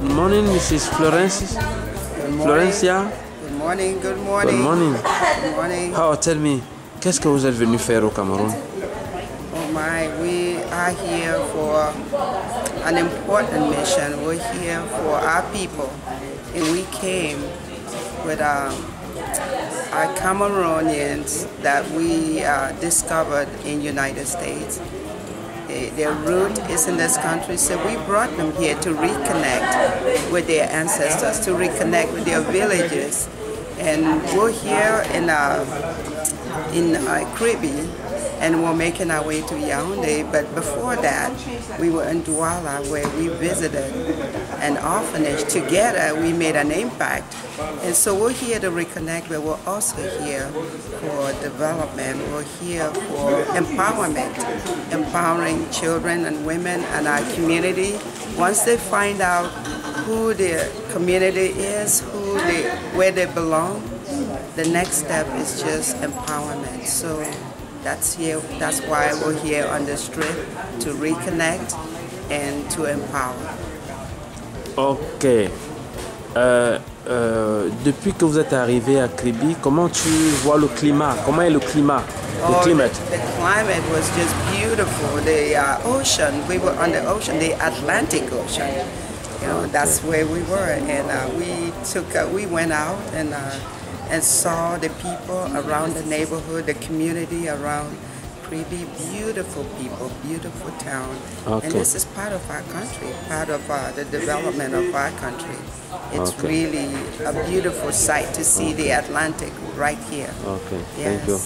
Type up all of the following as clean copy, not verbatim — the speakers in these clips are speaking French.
Good morning, Mrs. Florence. Florencia. Good morning, good morning. Good morning. Good morning. How, tell me, qu'est-ce que vous êtes venu faire au Cameroun? Oh my, we are here for an important mission. We're here for our people. And we came with our Cameroonians that we discovered in United States. Their root is in this country, so we brought them here to reconnect with their ancestors, to reconnect with their villages. And we're here in Kribi, and we're making our way to Yaoundé. But before that, we were in Douala, where we visited an orphanage. Together, we made an impact. And so we're here to reconnect, but we're also here for development. We're here for empowerment, empowering children and women and our community. Once they find out who their community is, where they belong, the next step is just empowerment. So that's why we're here on the street, to reconnect and to empower. Ok. Depuis que vous êtes arrivé à Kribi, comment tu vois le climat? Comment est le climat? The climate was just beautiful. The ocean, we were on the ocean, the Atlantic Ocean. You know, that's where we were, and we went out and saw the people around the neighborhood, the community around Kribi. Beautiful people, beautiful town. Okay. And this is part of our country, part of the development of our country. It's really a beautiful sight to see the Atlantic right here. Okay, yes. Thank you.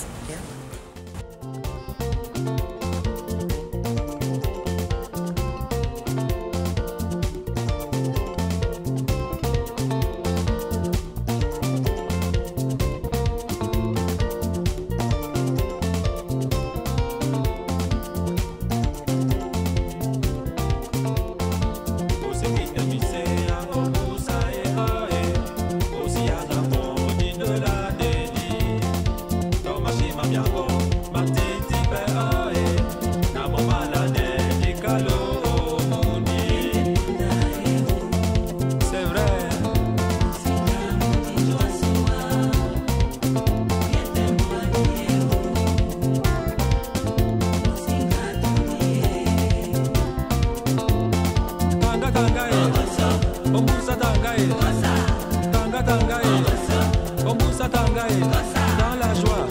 Dans la joie,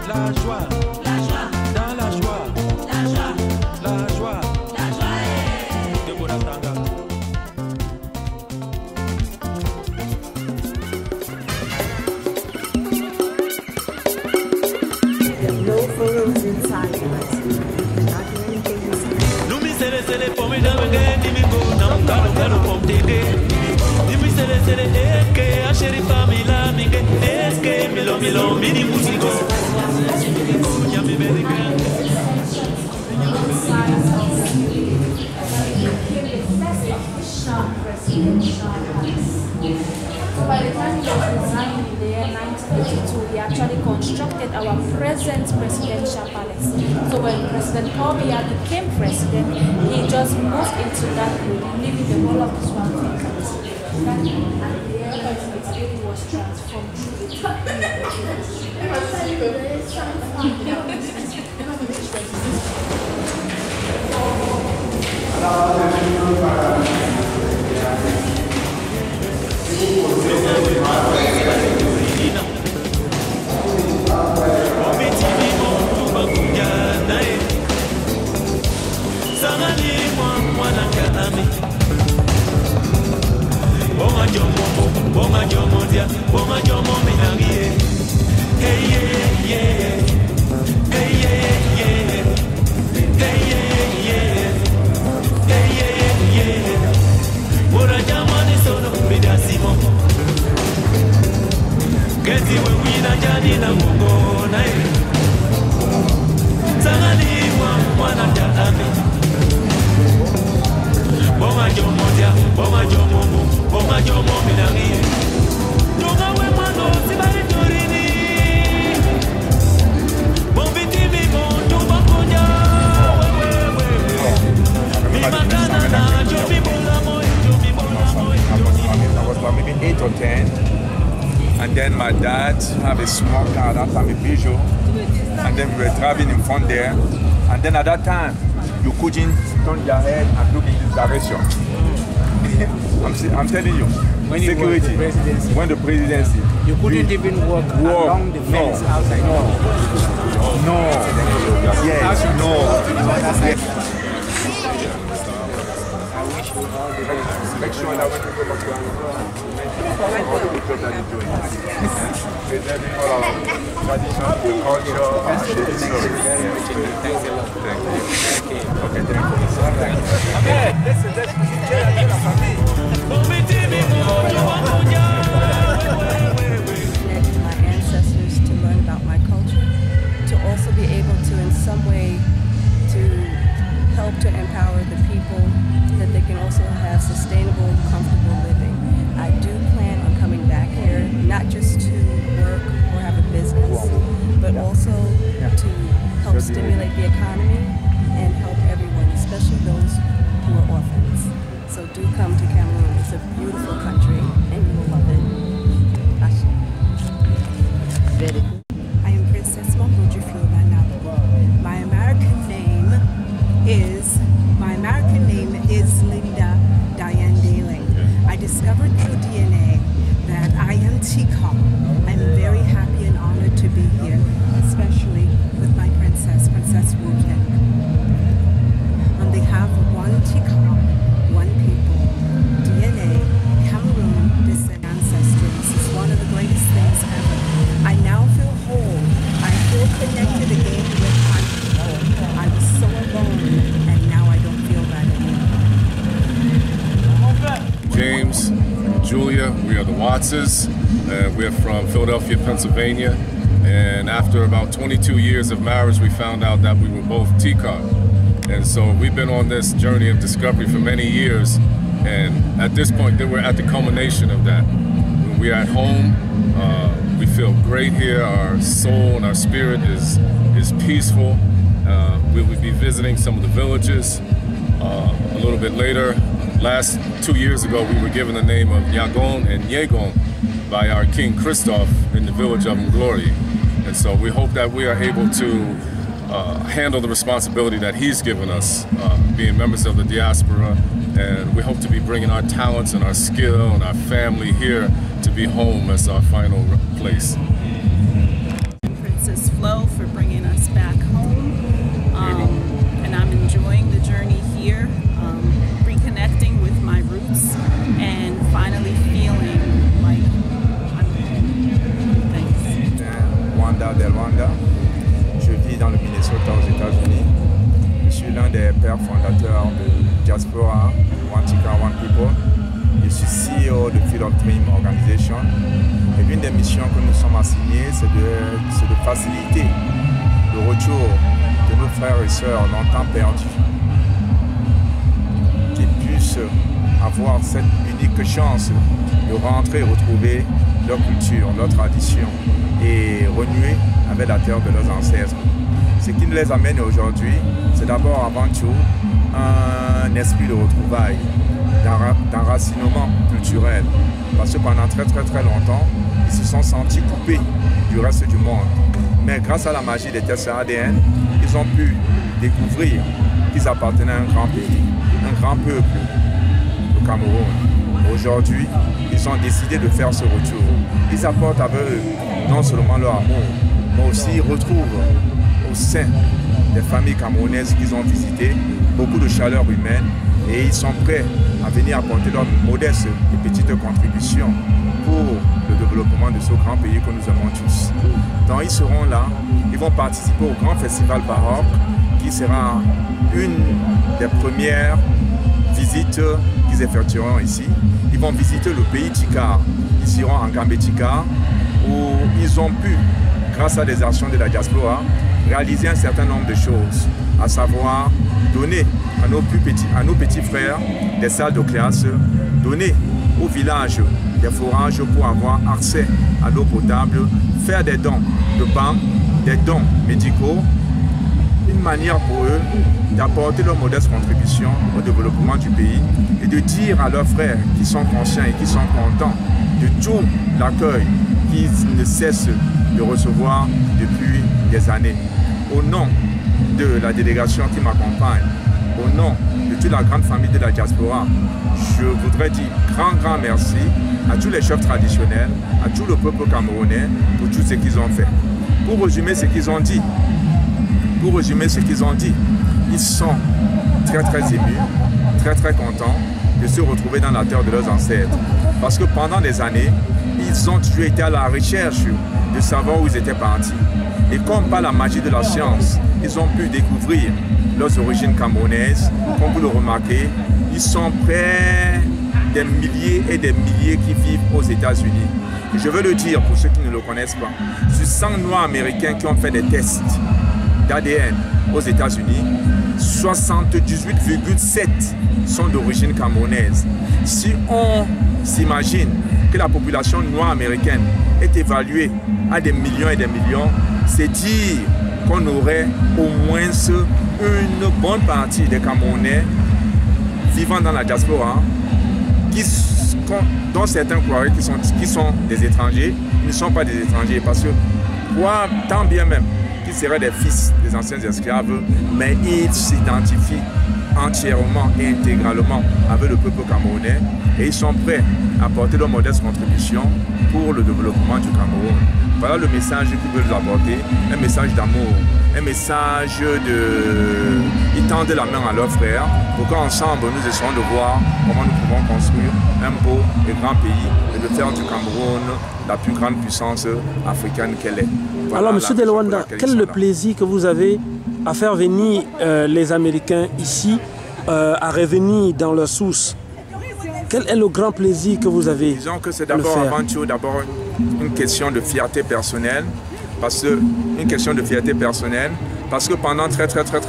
la joie, dans la joie, la joie, de Bonatanga. No photos inside. Nous mi sele sele pour me naveguer, ni mi go na mukalo kalo pour t'aider. Ni mi sele sele eke a chéri famila mingue eske milo milo mini musico. Ya me ve So by the time it was designed in the year 1982, we actually constructed our present presidential palace. So when President Paul Biya became president, he just moved into that building, leaving the whole of this one vacant. And the year 1988 was transformed through the And then my dad have a small car, that time a Peugeot, and then we were driving in front there. And then at that time, you couldn't turn your head and look in this direction. I'm telling you, when security, when the presidency. You couldn't even walk along the fence outside? No. Yes, no. I wish you all the best. Make sure that when you go back to all the good job that you're doing. Preserving all our tradition, culture, and history. Thanks a lot. Thank you. Okay. Okay, thank you. Okay, My ancestors to learn about my culture, to also be able to in some way to help to empower the people that they can also have sustainable, comfortable living. I do plan on coming back here, not just to work or have a business, but also to help stimulate the economy and help everyone, especially those who are orphans. So do come to Cameroon. It's a beautiful country and you will love it. Very good. I am Princess Mamboji Flora Nabo. My American name is Linda Diane Daling. I discovered through DNA that I am Tika. I'm very happy and honored to be here, especially with my Princess Wooten. On behalf of one Tika, one people, DNA, Cameroon, descent, ancestry. This is one of the greatest things ever. I now feel whole. I feel connected again with my people. I was so alone, and now I don't feel that anymore. James, Julia, we are the Wattses. We're from Philadelphia, Pennsylvania. And after about 22 years of marriage, we found out that we were both TCOG. And so we've been on this journey of discovery for many years. And at this point, we're at the culmination of that. When we're at home, we feel great here. Our soul and our spirit is peaceful. We will be visiting some of the villages a little bit later. Last 2 years ago, we were given the name of Nyagon and Yegon by our King Christophe in the village of Mglori. And so we hope that we are able to handle the responsibility that he's given us, being members of the diaspora. And we hope to be bringing our talents and our skill and our family here to be home as our final place. Princess Flo for bringing us back home. And I'm enjoying the journey here, reconnecting with my roots and finally feeling like I'm home. Thanks. Wanda Del Wanda. Je vis dans le Minnesota aux États-Unis. Je suis l'un des pères fondateurs de Diaspora, One Tika, One People. Je suis CEO de Field of Dream Organization. Et l'une des missions que nous sommes assignés, c'est de faciliter le retour de nos frères et sœurs longtemps perdus, qu'ils puissent avoir cette unique chance de rentrer et retrouver leur culture, leur tradition et renouer avec la terre de leurs ancêtres. Ce qui nous les amène aujourd'hui, c'est d'abord avant tout un esprit de retrouvailles, d'enracinement culturel. Parce que pendant très longtemps, ils se sont sentis coupés du reste du monde. Mais grâce à la magie des tests ADN, ils ont pu découvrir qu'ils appartenaient à un grand pays. un grand peuple, le Cameroun. Aujourd'hui, ils ont décidé de faire ce retour. Ils apportent avec eux non seulement leur amour, mais aussi ils retrouvent au sein des familles camerounaises qu'ils ont visitées beaucoup de chaleur humaine et ils sont prêts à venir apporter leur modeste et petite contribution pour le développement de ce grand pays que nous aimons tous. Donc ils seront là, ils vont participer au grand festival baroque qui sera une des premières visites qu'ils effectueront ici. Ils vont visiter le pays Tikar. Ils iront en Gambé-Tikar où ils ont pu, grâce à des actions de la diaspora, réaliser un certain nombre de choses, à savoir donner à nos petits frères des salles de classe, donner au village des forages pour avoir accès à l'eau potable, faire des dons de pain, des dons médicaux, une manière pour eux d'apporter leur modeste contribution au développement du pays et de dire à leurs frères qui sont conscients et qui sont contents de tout l'accueil qu'ils ne cessent de recevoir depuis des années. Au nom de la délégation qui m'accompagne, au nom de toute la grande famille de la diaspora, je voudrais dire grand merci à tous les chefs traditionnels, à tout le peuple camerounais pour tout ce qu'ils ont fait. Pour résumer ce qu'ils ont dit, ils sont très émus, très contents de se retrouver dans la terre de leurs ancêtres. Parce que pendant des années, ils ont toujours été à la recherche de savoir où ils étaient partis. Et comme par la magie de la science, ils ont pu découvrir leurs origines camerounaises. Comme vous le remarquez, ils sont près des milliers et des milliers qui vivent aux États-Unis. Et je veux le dire pour ceux qui ne le connaissent pas. Sur 100 Noirs américains qui ont fait des tests d'ADN aux États-Unis, 78,7 sont d'origine camerounaise. Si on s'imagine que la population noire américaine est évaluée à des millions et des millions, c'est dire qu'on aurait au moins une bonne partie des Camerounais vivant dans la diaspora, dont certains croiraient qu'ils sont des étrangers. Ils ne sont pas des étrangers parce que, tant bien même qu'ils seraient des fils des anciens esclaves, mais ils s'identifient entièrement et intégralement avec le peuple camerounais et ils sont prêts à apporter leur modeste contribution pour le développement du Cameroun. Voilà le message qu'ils veulent apporter, un message d'amour, un message de... Ils tendent la main à leurs frères pour qu'ensemble nous essayons de voir comment nous pouvons construire un beau et grand pays et de faire du Cameroun la plus grande puissance africaine qu'elle est. Voilà. Alors, M. Delwanda, quel est le plaisir que vous avez à faire venir les Américains ici, à revenir dans leur source? Quel est le grand plaisir que vous avez? Disons que c'est d'abord, avant tout, une question de fierté personnelle. Parce que pendant très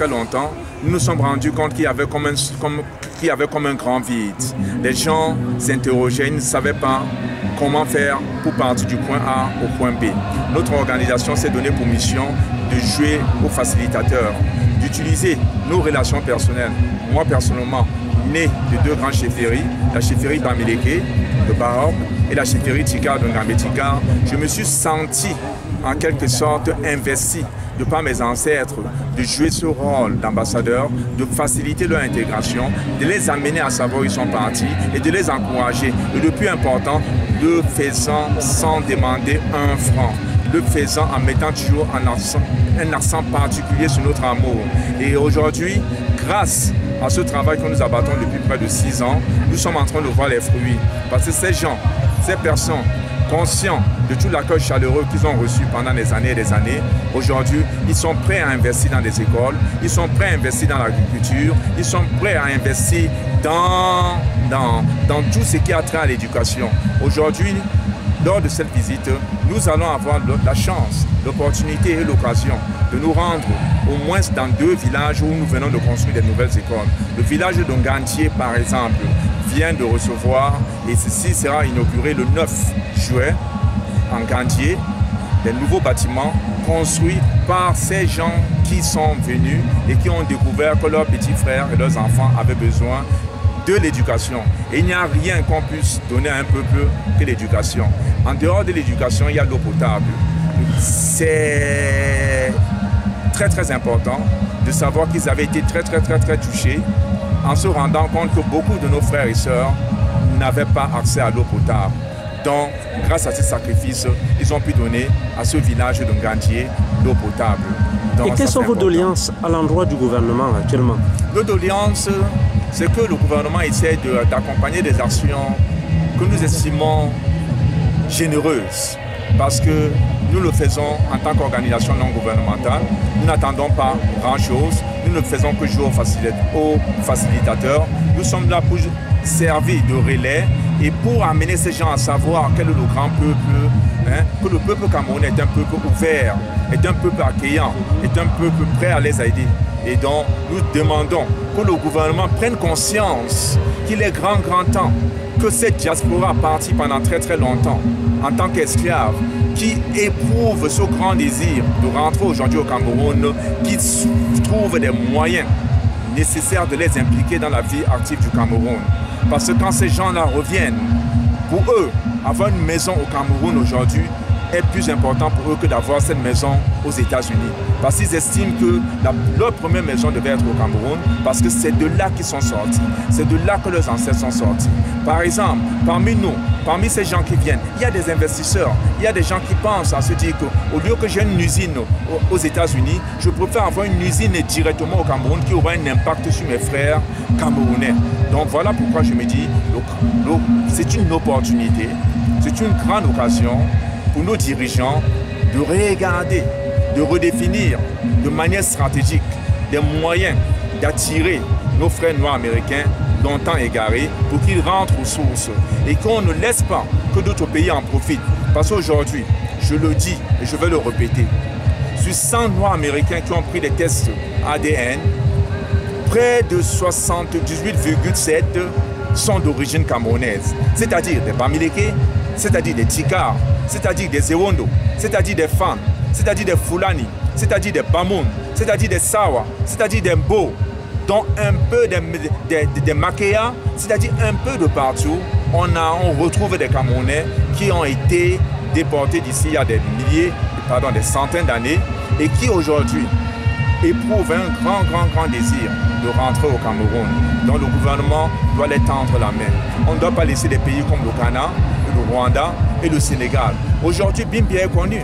longtemps, nous nous sommes rendus compte qu'il y avait comme un grand vide. Les gens s'interrogeaient, ils ne savaient pas comment faire pour partir du point A au point B. Notre organisation s'est donnée pour mission de jouer au facilitateur, d'utiliser nos relations personnelles. Moi, personnellement, né de deux grandes chefferies, la chefferie Bamileke de Baroque et la chefferie Tikar de Gambé-Tikar, je me suis senti en quelque sorte investi de par mes ancêtres, de jouer ce rôle d'ambassadeur, de faciliter leur intégration, de les amener à savoir où ils sont partis et de les encourager. Et le plus important, le faisant sans demander un franc, le faisant en mettant toujours un accent particulier sur notre amour. Et aujourd'hui, grâce à ce travail que nous abattons depuis près de 6 ans, nous sommes en train de voir les fruits. Parce que ces gens, ces personnes, conscients de tout l'accueil chaleureux qu'ils ont reçu pendant des années et des années, aujourd'hui, ils sont prêts à investir dans des écoles, ils sont prêts à investir dans l'agriculture, ils sont prêts à investir dans tout ce qui a trait à l'éducation. Aujourd'hui, lors de cette visite, nous allons avoir la chance, l'opportunité et l'occasion de nous rendre au moins dans 2 villages où nous venons de construire des nouvelles écoles. Le village de Ngantier, par exemple, vient de recevoir, et ceci sera inauguré le 9 juin en Ngantier, des nouveaux bâtiments construits par ces gens qui sont venus et qui ont découvert que leurs petits frères et leurs enfants avaient besoin de l'éducation. Et il n'y a rien qu'on puisse donner à un peuple que l'éducation. En dehors de l'éducation, il y a l'eau potable. C'est très important de savoir qu'ils avaient été très touchés en se rendant compte que beaucoup de nos frères et sœurs n'avaient pas accès à l'eau potable. Donc, grâce à ces sacrifices, ils ont pu donner à ce village de Ngandié l'eau potable. Donc, et quelles sont vos doléances à l'endroit du gouvernement actuellement? Nos doléances, c'est que le gouvernement essaie d'accompagner des actions que nous estimons généreuses, parce que nous le faisons en tant qu'organisation non gouvernementale. Nous n'attendons pas grand-chose, nous ne faisons que jouer aux facilitateurs. Nous sommes là pour servir de relais et pour amener ces gens à savoir quel est le grand peuple, que le peuple camerounais est un peuple ouvert, est un peuple accueillant, est un peuple prêt à les aider. Et donc, nous demandons que le gouvernement prenne conscience qu'il est grand temps que cette diaspora partie pendant très longtemps en tant qu'esclave, qui éprouve ce grand désir de rentrer aujourd'hui au Cameroun, qui trouve des moyens nécessaires de les impliquer dans la vie active du Cameroun. Parce que quand ces gens-là reviennent, pour eux, avoir une maison au Cameroun aujourd'hui est plus important pour eux que d'avoir cette maison aux États-Unis. Parce qu'ils estiment que leur première maison devait être au Cameroun, parce que c'est de là qu'ils sont sortis. C'est de là que leurs ancêtres sont sortis. Par exemple, parmi nous, parmi ces gens qui viennent, il y a des investisseurs, il y a des gens qui pensent à se dire qu'au lieu que j'ai une usine aux États-Unis, je préfère avoir une usine directement au Cameroun qui aura un impact sur mes frères camerounais. Donc voilà pourquoi je me dis, c'est une opportunité, c'est une grande occasion pour nos dirigeants de regarder, de redéfinir de manière stratégique des moyens d'attirer nos frères noirs américains longtemps égarés pour qu'ils rentrent aux sources et qu'on ne laisse pas que d'autres pays en profitent. Parce qu'aujourd'hui, je le dis et je vais le répéter, sur 100 noirs américains qui ont pris des tests ADN, près de 78,7 sont d'origine camerounaise, c'est-à-dire des Bamileke, c'est-à-dire des Tikars, c'est-à-dire des Ewondo, c'est-à-dire des Fan, c'est-à-dire des Fulani, c'est-à-dire des Bamoun, c'est-à-dire des Sawa, c'est-à-dire des Mbo, dont un peu des Makéa, c'est-à-dire un peu de partout, on retrouve des Camerounais qui ont été déportés d'ici il y a des centaines d'années et qui aujourd'hui éprouvent un grand désir de rentrer au Cameroun. Donc le gouvernement doit les tendre la main. On ne doit pas laisser des pays comme le Ghana, le Rwanda et le Sénégal. Aujourd'hui, Bimbia est connu.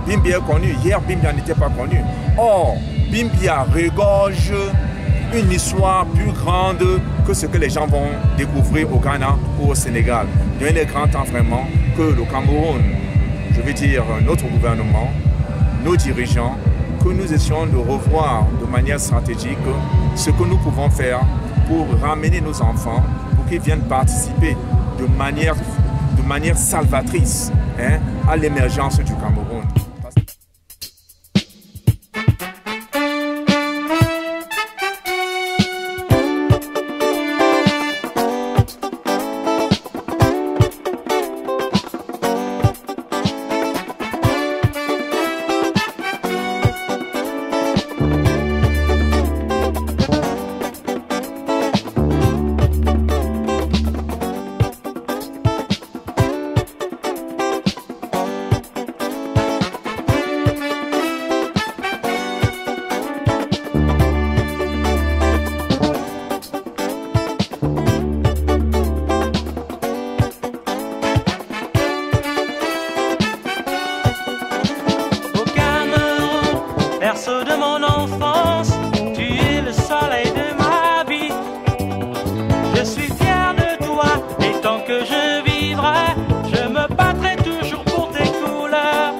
Bimbia est connu. Hier, Bimbia n'était pas connu. Or, Bimbia regorge une histoire plus grande que ce que les gens vont découvrir au Ghana ou au Sénégal. Il est grand temps vraiment que le Cameroun, je veux dire notre gouvernement, nos dirigeants, que nous essayons de revoir de manière stratégique ce que nous pouvons faire pour ramener nos enfants, pour qu'ils viennent participer de manière salvatrice à l'émergence du Cameroun. Berceau de mon enfance, tu es le soleil de ma vie. Je suis fier de toi et tant que je vivrai, je me battrai toujours pour tes couleurs.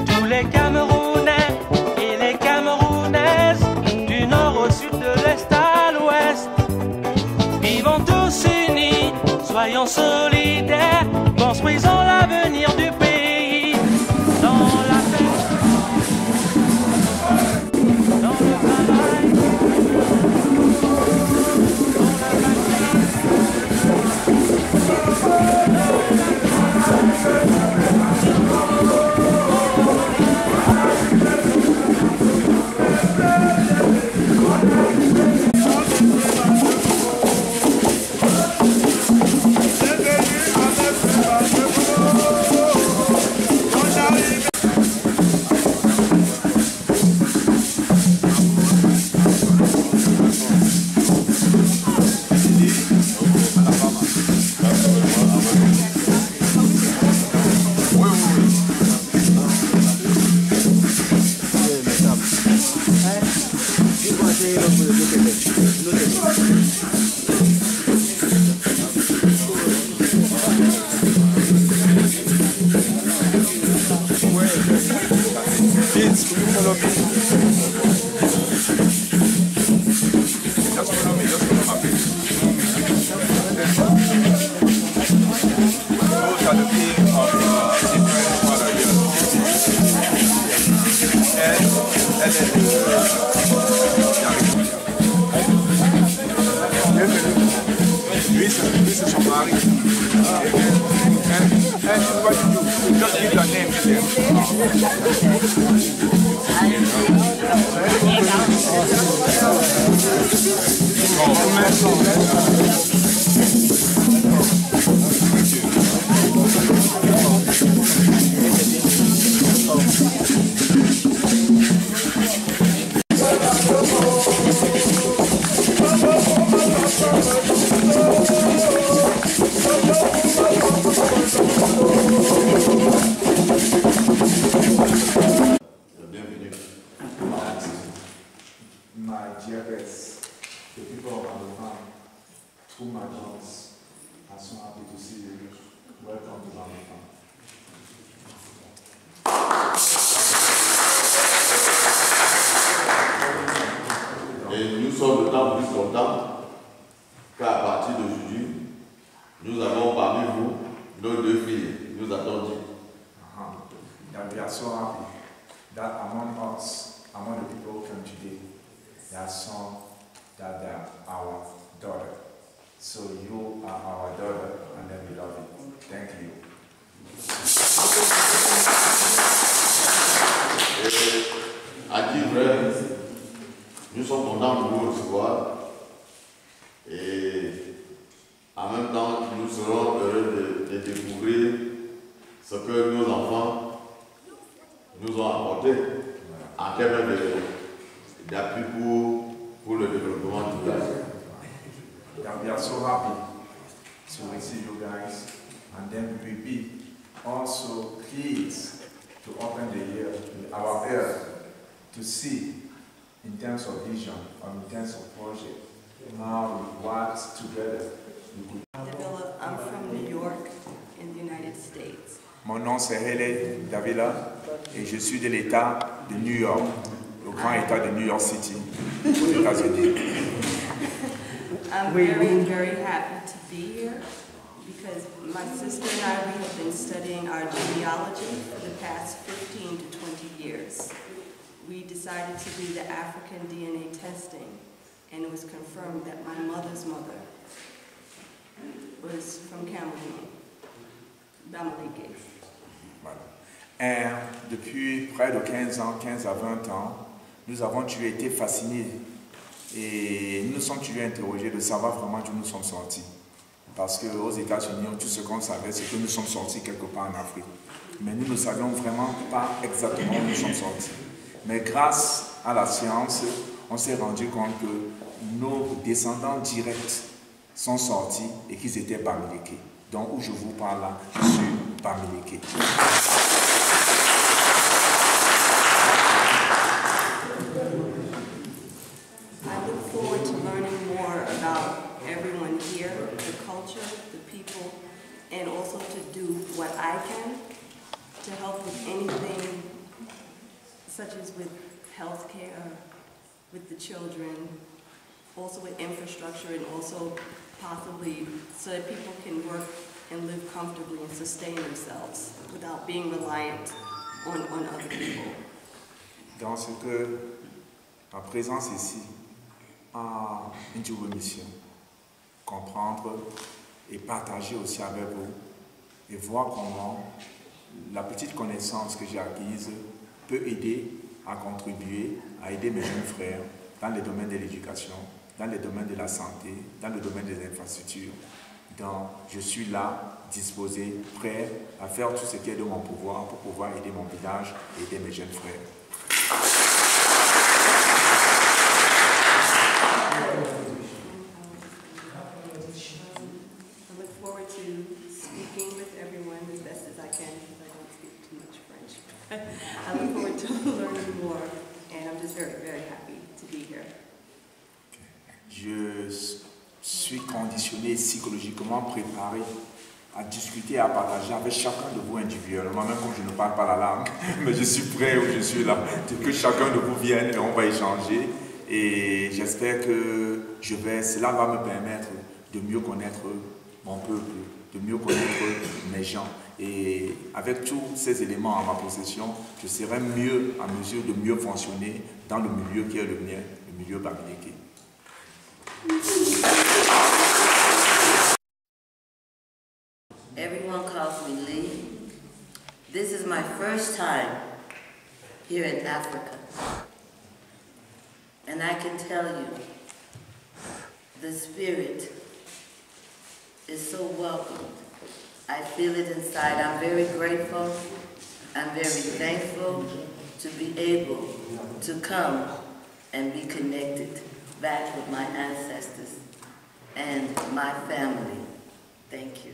Tous les Camerounais et les Camerounaises, du nord au sud, de l'est à l'ouest, vivons tous unis, soyons solidaires, construisons l'avenir du pays. Dans la paix, dans le travail, dans la Lui, c'est son mari. And what you do, just give your name to them. My dear guests, the people of Alabama, through my daughters, are so happy to see you. Welcome to Alabama. Et nous sommes d'autant plus contents qu'à partir d'aujourd'hui, nous avons parmi vous nos deux filles. Nous attendons dit. That we are so happy that among us, among the people who came today, there are some that they are our daughter. So you are our daughter, and then we love you. Thank you. Et à dire vrai, nous sommes contents de vous recevoir. Et en même temps, nous serons heureux de découvrir ce que nos enfants nous ont apporté en termes d'appui pour le développement du pays. That we are so happy to receive you guys, and then we will be also pleased to open our ear to see in terms of vision or in terms of project how we work together. I'm from New York in the United States. Mon nom c'est Hele Davila et je suis de l'État de New York, le grand État de New York City, aux États-Unis. I'm very, very happy to be here because my sister and I, we have been studying our genealogy for the past 15 to 20 years. We decided to do the African DNA testing, and it was confirmed that my mother's mother was from Cameroon, Bamileke. Voilà. Et depuis près de 15 ans, 15 à 20 ans, nous avons toujours été fascinés et nous nous sommes toujours interrogés de savoir vraiment d'où nous sommes sortis. Parce qu'aux États-Unis, tout ce qu'on savait, c'est que nous sommes sortis quelque part en Afrique. Mais nous ne savions vraiment pas exactement où nous sommes sortis. Mais grâce à la science, on s'est rendu compte que nos descendants directs sont sortis et qu'ils étaient Bamileke. Donc où je vous parle là, je suis Bamileke. I look forward to learning more about everyone here, the culture, the people, and also to do what I can to help with anything such as with healthcare, with the children, also with infrastructure, and also possibly so that people can work and live comfortably and sustain themselves without being reliant on other people. Dans ce que ma présence ici a une double mission, comprendre et partager aussi avec vous et voir comment la petite connaissance que j'ai acquise peut aider à contribuer, à aider mes jeunes frères dans les domaines de l'éducation, dans les domaines de la santé, dans le domaine des infrastructures. Donc, je suis là, disposé, prêt à faire tout ce qui est de mon pouvoir pour pouvoir aider mon village et aider mes jeunes frères. I look forward to speaking with everyone as best as I can because I don't speak too much French. I look forward to learning more, and I'm just very, very happy to be here. je suis conditionné psychologiquement préparé à discuter, à partager avec chacun de vous individuellement, même quand je ne parle pas la langue, mais je suis prêt où je suis là, que chacun de vous vienne et on va échanger. Et j'espère que cela va me permettre de mieux connaître mon peuple, de mieux connaître mes gens. Et avec tous ces éléments à ma possession, je serai mieux en mesure de mieux fonctionner dans le milieu qui est le mien, le milieu bamiléké. Everyone calls me Lee. This is my first time here in Africa. And I can tell you, the spirit is so welcome. I feel it inside. I'm very grateful. I'm very thankful to be able to come and be connected back with my ancestors and my family. Thank you.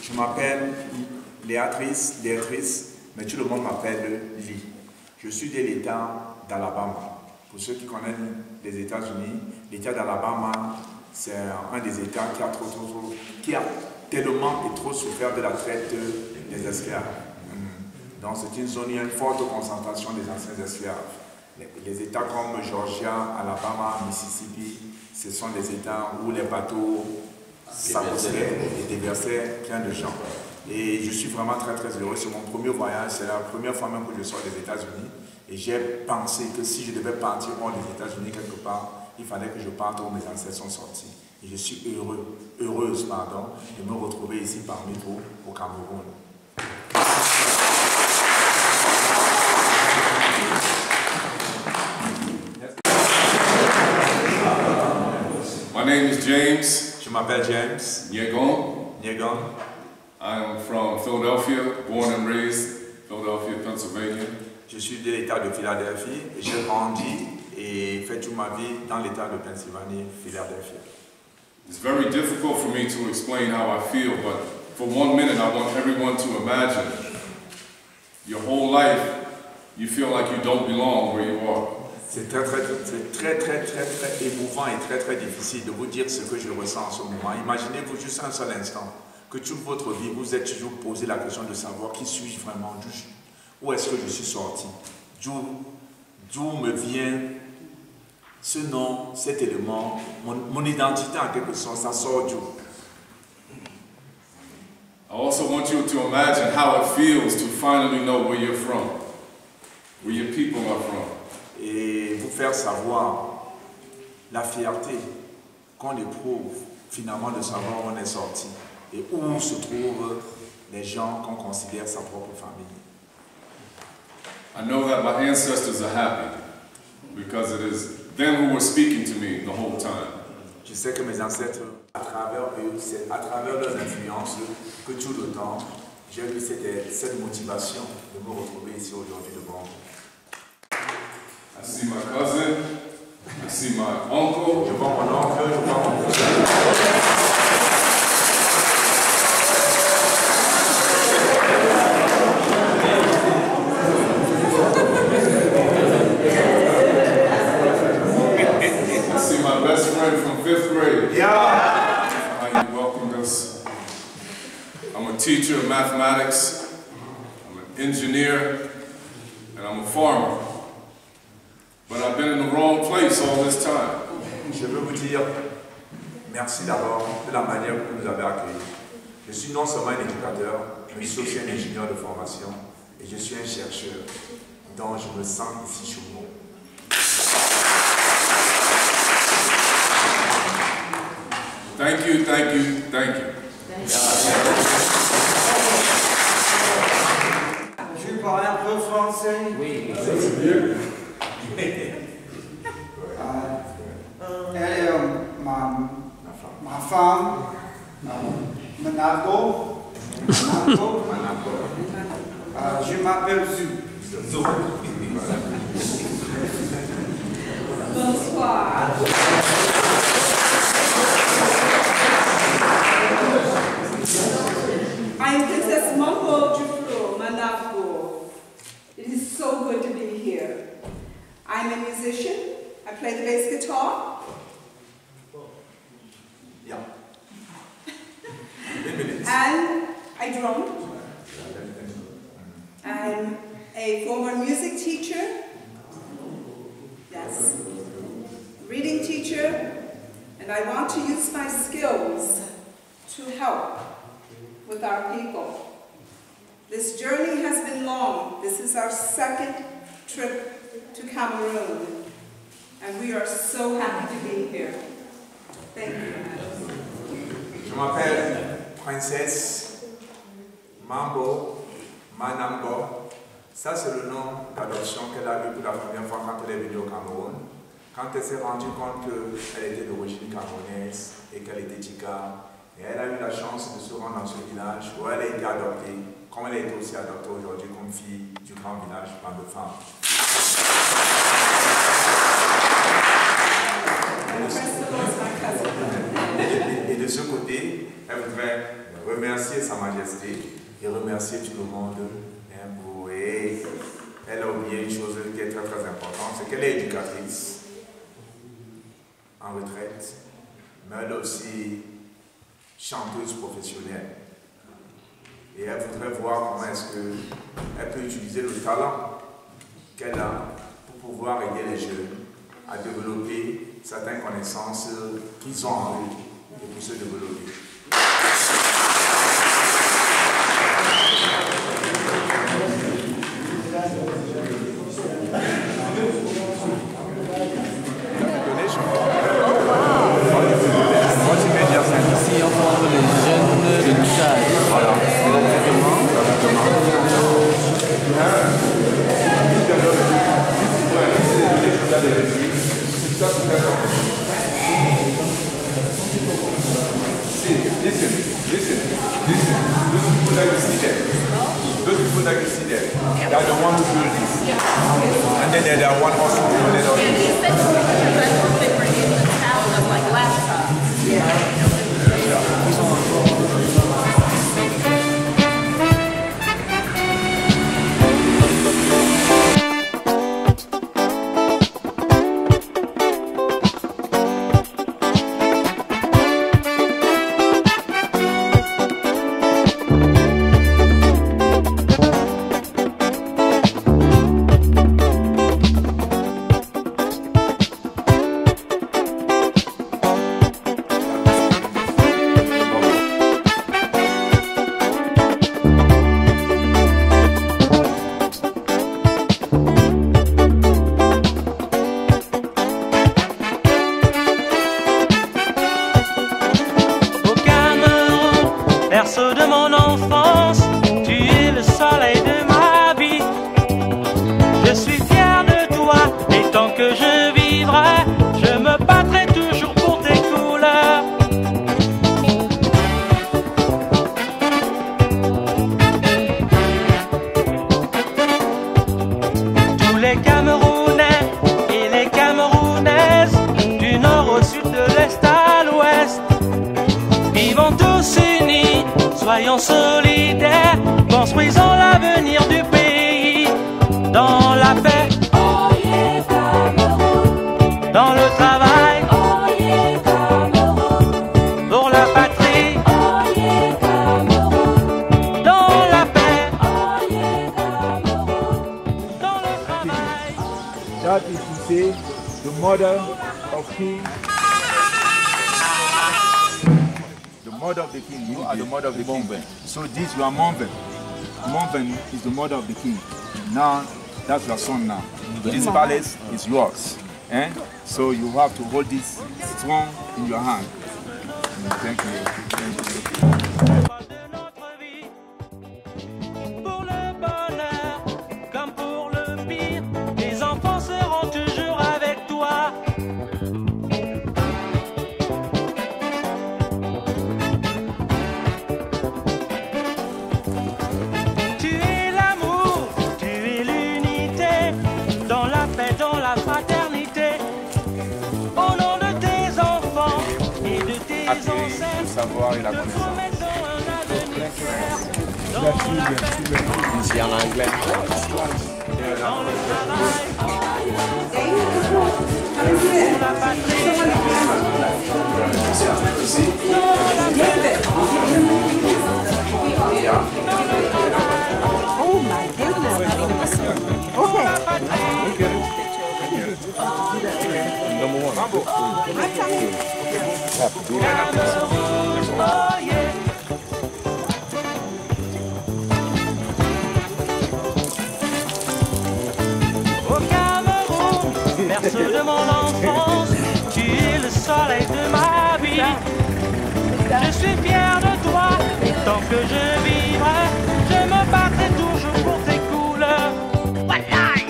Je m'appelle Léatrice, mais tout le monde m'appelle Lee. Je suis de l'État d'Alabama. Pour ceux qui connaissent les États-Unis, l'État d'Alabama, c'est un des États qui a tellement et trop souffert de la traite des esclaves. Donc c'est une zone où il y a une forte concentration des anciens esclaves. Les États comme Georgia, Alabama, Mississippi, ce sont des États où les bateaux s'accostaient et déversaient plein de gens. Et je suis vraiment très heureux. C'est mon premier voyage, c'est la première fois même que je sors des États-Unis. Et j'ai pensé que si je devais partir hors des États-Unis quelque part, il fallait que je parte où mes ancêtres sont sortis. Et je suis heureuse de me retrouver ici parmi vous au Cameroun. My name is James. Je m'appelle James Nyegon. I am from Philadelphia, born and raised Philadelphia, Pennsylvania. Je suis de l'État de Philadelphie et j'ai grandi et fait toute ma vie dans l'État de Pennsylvanie, Philadelphia. It's very difficult for me to explain how I feel, but for 1 minute I want everyone to imagine your whole life you feel like you don't belong where you are. C'est très émouvant et très difficile de vous dire ce que je ressens en ce moment. Imaginez-vous juste un seul instant que toute votre vie vous êtes toujours posé la question de savoir qui suis-je vraiment, où est-ce que je suis sorti, d'où me vient ce nom, cet élément, mon identité en quelque sorte, ça sort d'où. I also want you to imagine how it feels to finally know where you're from, where your people are from. Et vous faire savoir la fierté qu'on éprouve finalement de savoir où on est sorti et où se trouvent les gens qu'on considère sa propre famille. I know that my ancestors are happy because it is them who were speaking to me the whole time. Je sais que mes ancêtres, à travers eux, c'est à travers leurs influences que tout le temps, j'ai eu cette motivation de me retrouver ici aujourd'hui devant vous. I see my cousin, I see my uncle. Je vois mon oncle, je vois mon cousin. I see my best friend from 5th grade. Yeah. How you welcomed us. I'm a teacher of mathematics, I'm an engineer, and I'm a farmer. But I've been in the wrong place all this time. Je veux vous dire merci d'abord de la manière que vous nous avez accueillis. Je suis non seulement un éducateur, mais je suis aussi un ingénieur de formation et je suis un chercheur, donc je me sens ici chez moi. Thank you, thank you, thank you. Je parle un peu français. Oui. Elle est ma femme, Manako. Je m'appelle Zou. Bonsoir. I'm Princess Mambo Jufro Manako. It is so good to be here. I'm a musician, I play the bass guitar. Yeah. And I drum. I'm a former music teacher. Yes. Reading teacher. And I want to use my skills to help with our people. This journey has been long. This is our second trip to Cameroon. And we are so happy to be here. Thank you. Je m'appelle Princesse Mambo Manambo. Ça, c'est le nom d'adoption qu'elle a eu pour la première fois quand elle est venue au Cameroun. Quand elle s'est rendue compte qu'elle était d'origine camerounaise et qu'elle était Tika, et elle a eu la chance de se rendre dans ce village où elle a été adoptée, comme elle a été aussi adoptée aujourd'hui comme fille du grand village Plan de Femmes. Et de ce côté, elle voudrait remercier Sa Majesté et remercier tout le monde pour elle a oublié une chose qui est très très importante, c'est qu'elle est éducatrice en retraite, mais elle est aussi chanteuse professionnelle. Et elle voudrait voir comment est-ce qu'elle peut utiliser le talent qu'elle a pour pouvoir aider les jeunes à développer certaines connaissances qu'ils ont en eux et pour se développer. Ici, on forme les jeunes de Tchad. Voilà. Listen. Those people that you see there, they are the one who built this. And then there are one also who built it. They were in the town of like laptops. Yeah. Berceau de mon enfance, tu es le soleil de ma vie. Je suis fier de toi et tant que je vivrai, je me battrai toujours pour tes couleurs. Tous les Camerounais et les Camerounaises, du nord au sud, de l'est à l'ouest, vivons tous unis, soyons solidaires, construisons l'avenir du pays, dans la paix, dans le travail, pour la patrie, dans la paix, dans le travail. That is to say, the mother of King. Mother of the king, you are the mother of the king. So this you are Monven. Monven is the mother of the king. Now that's your son now. This palace is yours. So you have to hold this strong in your hand. Thank you. Pour le bonheur, comme pour le pire, les enfants seront toujours avec toi. Le savoir et la connaissance. Ici en anglais. Oh my goodness. Okay. Number one. I'm coming. Au Cameroun, berceau de mon enfance, tu es le soleil de ma vie. Je suis fier de toi, tant que je vivrai, je me battrai toujours pour tes couleurs. Wallahi!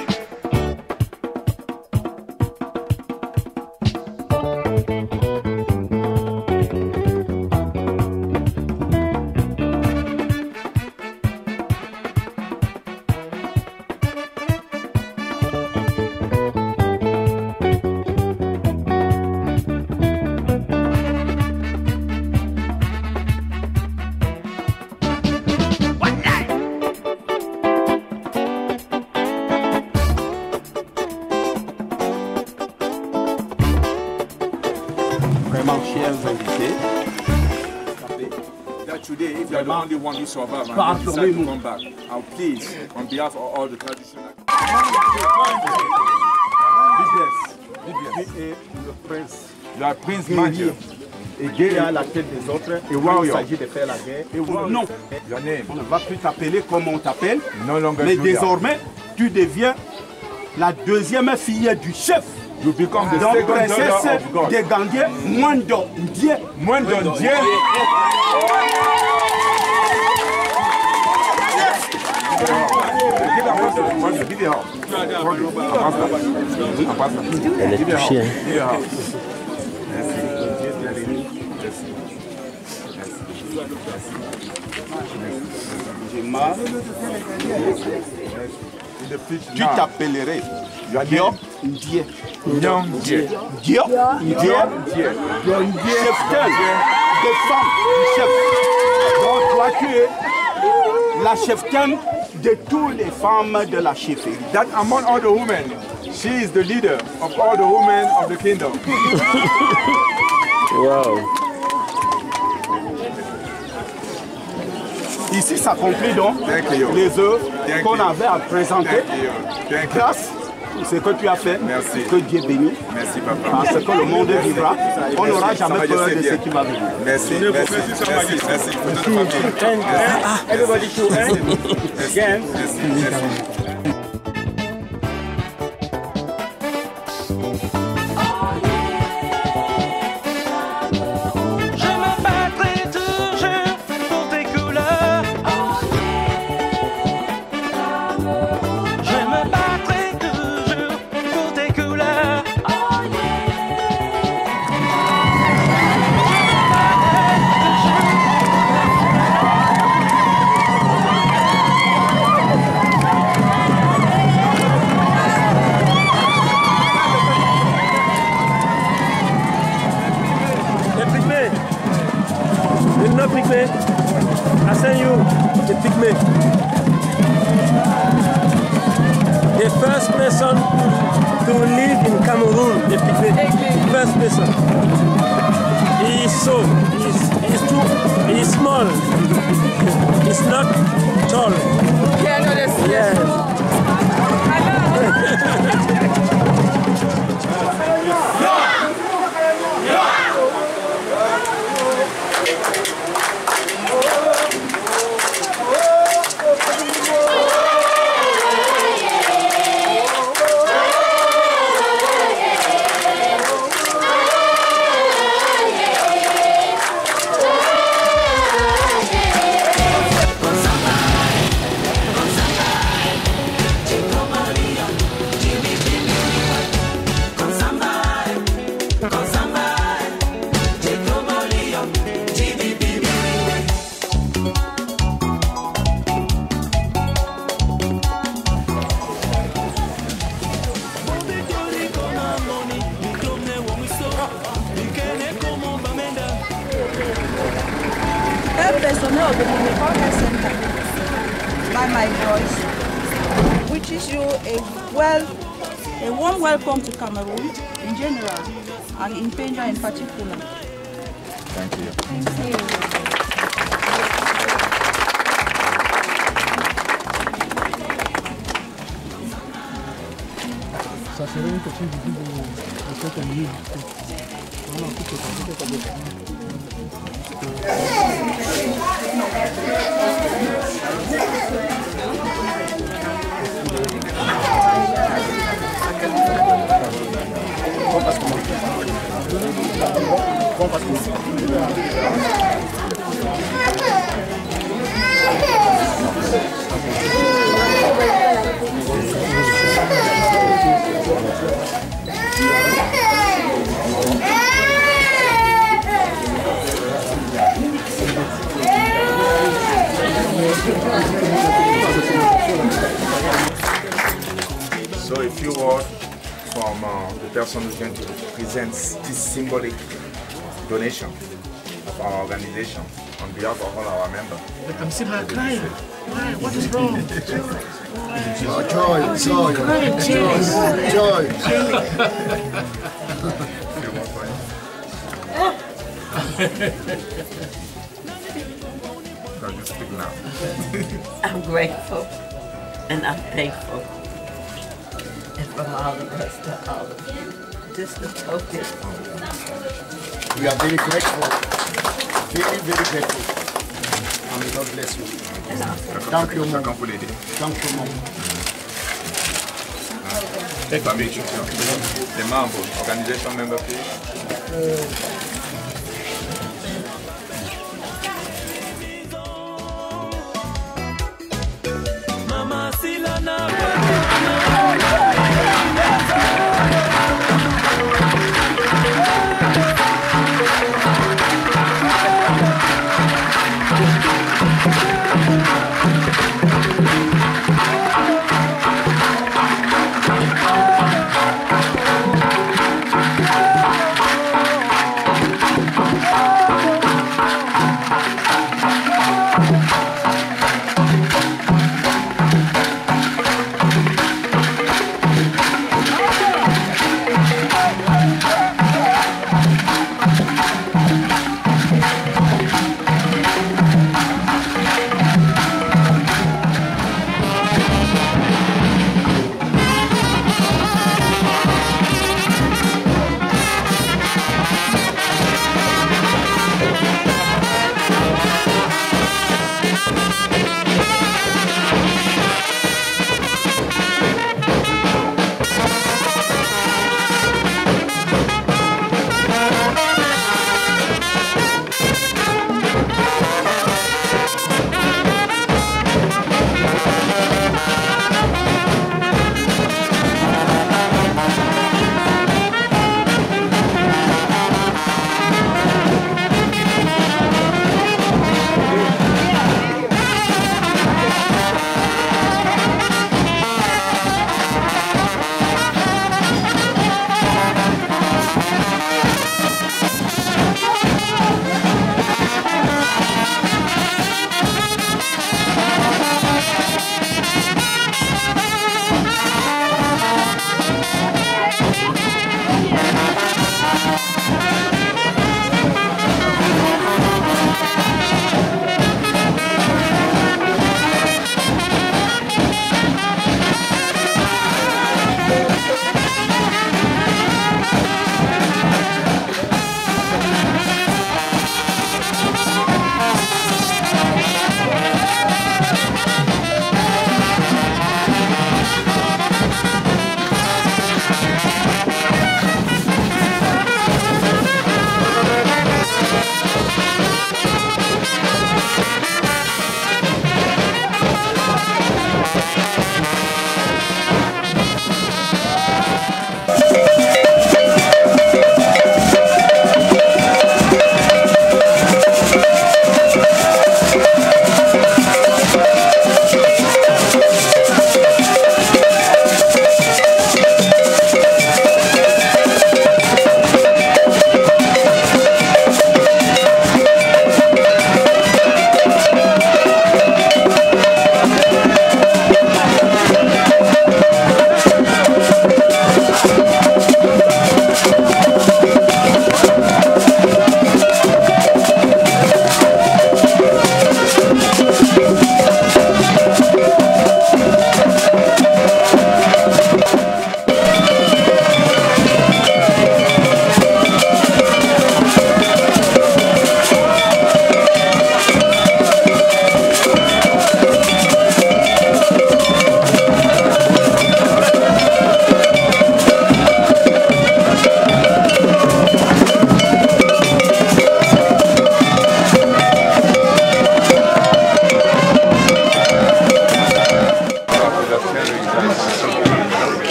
Vraiment, chers invités, That today, if you are the only one who survive and you decide to come back, I'll please, on behalf of all the traditional... le prince, You are Prince Magia. et guerrier à la tête des autres, Et warrior. il s'agit de faire la guerre. Et non, Your name. on ne va plus t'appeler comme on t'appelle, No longer mais Julia. désormais, tu deviens la deuxième fille du chef. You become the Donc, second daughter princesse of God. des Ganguais, Mwando Ndié. Mwando Ndié. Elle est touchée. Hein. Tu t'appellerais Diop Ndié. Diop Ndié. Diop Ndié. Cheftain des femmes du chef. Donc toi tu es la cheftaine de toutes les femmes de la chefferie. That among all the women, she is the leader of all the women of the kingdom. Wow. Ici s'accomplit donc les œuvres qu'on avait à présenter. Grâce à ce que tu as fait, que Dieu bénit. Merci papa. Parce que le monde vivra, on n'aura jamais peur de ce qui va venir. Merci, merci, merci, merci. Everybody to again. Je me battrai toujours pour tes couleurs. Je me battrai toujours pour tes couleurs. Les pygmées. Les non pygmées. I send you the pygmée. The first person to live in Cameroon, the pygmée. First person. He is so. He is small. He's not tall. Yes. personnel of the Unicorn Center by my voice. wishes you a warm welcome to Cameroon in general and in Penja in particular. Thank you. Thank you. Ça serait une question de cette année. So a few words from the person who's going to present this symbolic donation of our organization on behalf of all our members. I'm still crying. Why? What is wrong? Can you speak now? I'm grateful and I'm thankful. And from all of us to all of you, just a token. We are very grateful. Very, very grateful. And God bless you. Thank you, Mom. Thank you, Mom. Les membres, organisation member please.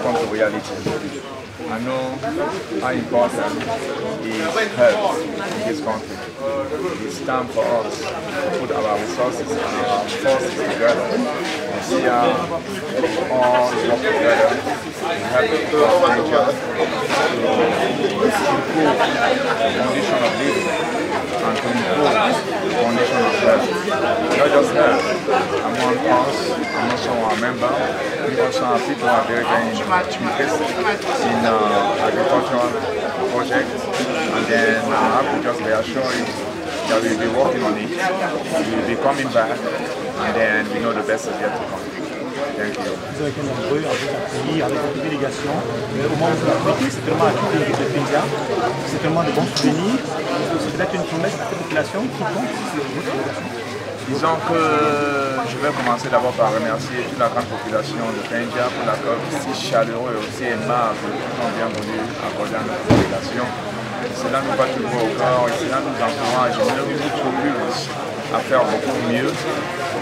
come to reality. I know how important is health in this country. It's time for us to put our resources and our forces together and see how all work together to help the people of Niger to improve the condition of living and to improve the condition of health. Not just health, among us, and also our members, we also have people who are very interested in agricultural projects, and then I have to just reassure you that we'll be working on it, we'll be coming back, and then we know the best is yet to come. Thank you. Vous avez été nombreux à vous accueillir avec votre délégation. Au moment où vous l'avez fait, c'est tellement accueilli avec le Pédia, c'est tellement de bons souvenirs. C'est peut-être une promesse à cette population qui compte sur votre délégation. Disons que je vais commencer d'abord par remercier toute la grande population de Pédia pour l'accueil si chaleureux et aussi aimable qu'ils ont bien voulu accorder à notre délégation. Cela nous bat toujours au corps et cela nous encourage et nous propulse à faire beaucoup mieux,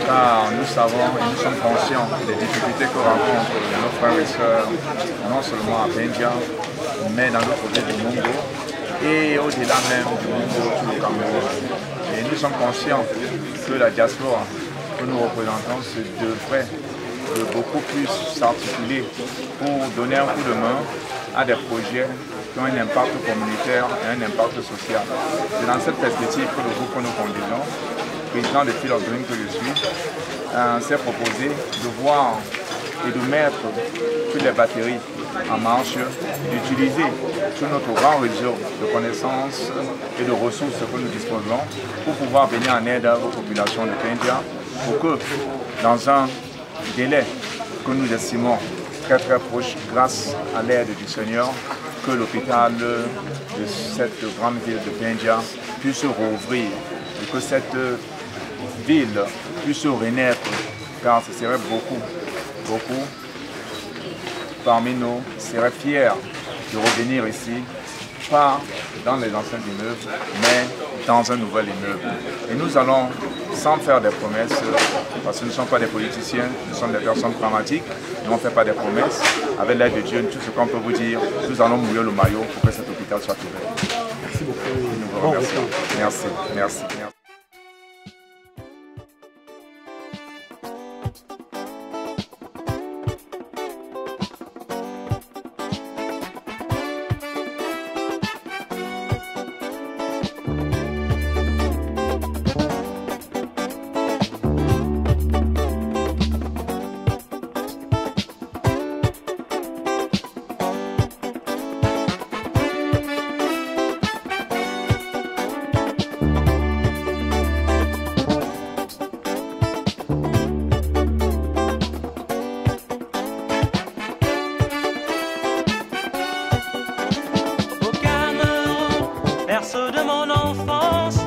car nous savons et nous sommes conscients des difficultés que rencontrent nos frères et sœurs, non seulement à Pédia, mais dans l'autre côté du Mungo et au-delà même du Mungo, tout le Cameroun. Et nous sommes conscients que la diaspora que nous représentons devrait beaucoup plus s'articuler pour donner un coup de main à des projets qui ont un impact communautaire et un impact social. C'est dans cette perspective que le groupe que nous conduisons, président de Field of Dream que je suis, s'est proposé de voir et de mettre toutes les batteries en marche, d'utiliser tout notre grand réseau de connaissances et de ressources que nous disposons pour pouvoir venir en aide aux populations de Pédia pour que, dans un délai que nous estimons très proche, grâce à l'aide du Seigneur, que l'hôpital de cette grande ville de Pédia puisse rouvrir et que cette ville puisse renaître, car ce serait beaucoup parmi nous seraient fiers de revenir ici, pas dans les anciens immeubles, mais dans un nouvel immeuble. Et nous allons, sans faire des promesses, parce que nous ne sommes pas des politiciens, nous sommes des personnes pragmatiques, nous ne faisons pas des promesses. Avec l'aide de Dieu, tout ce qu'on peut vous dire, nous allons mouiller le maillot pour que cet hôpital soit ouvert. Merci beaucoup. Nous vous remercions. Merci. Berceau de mon enfance,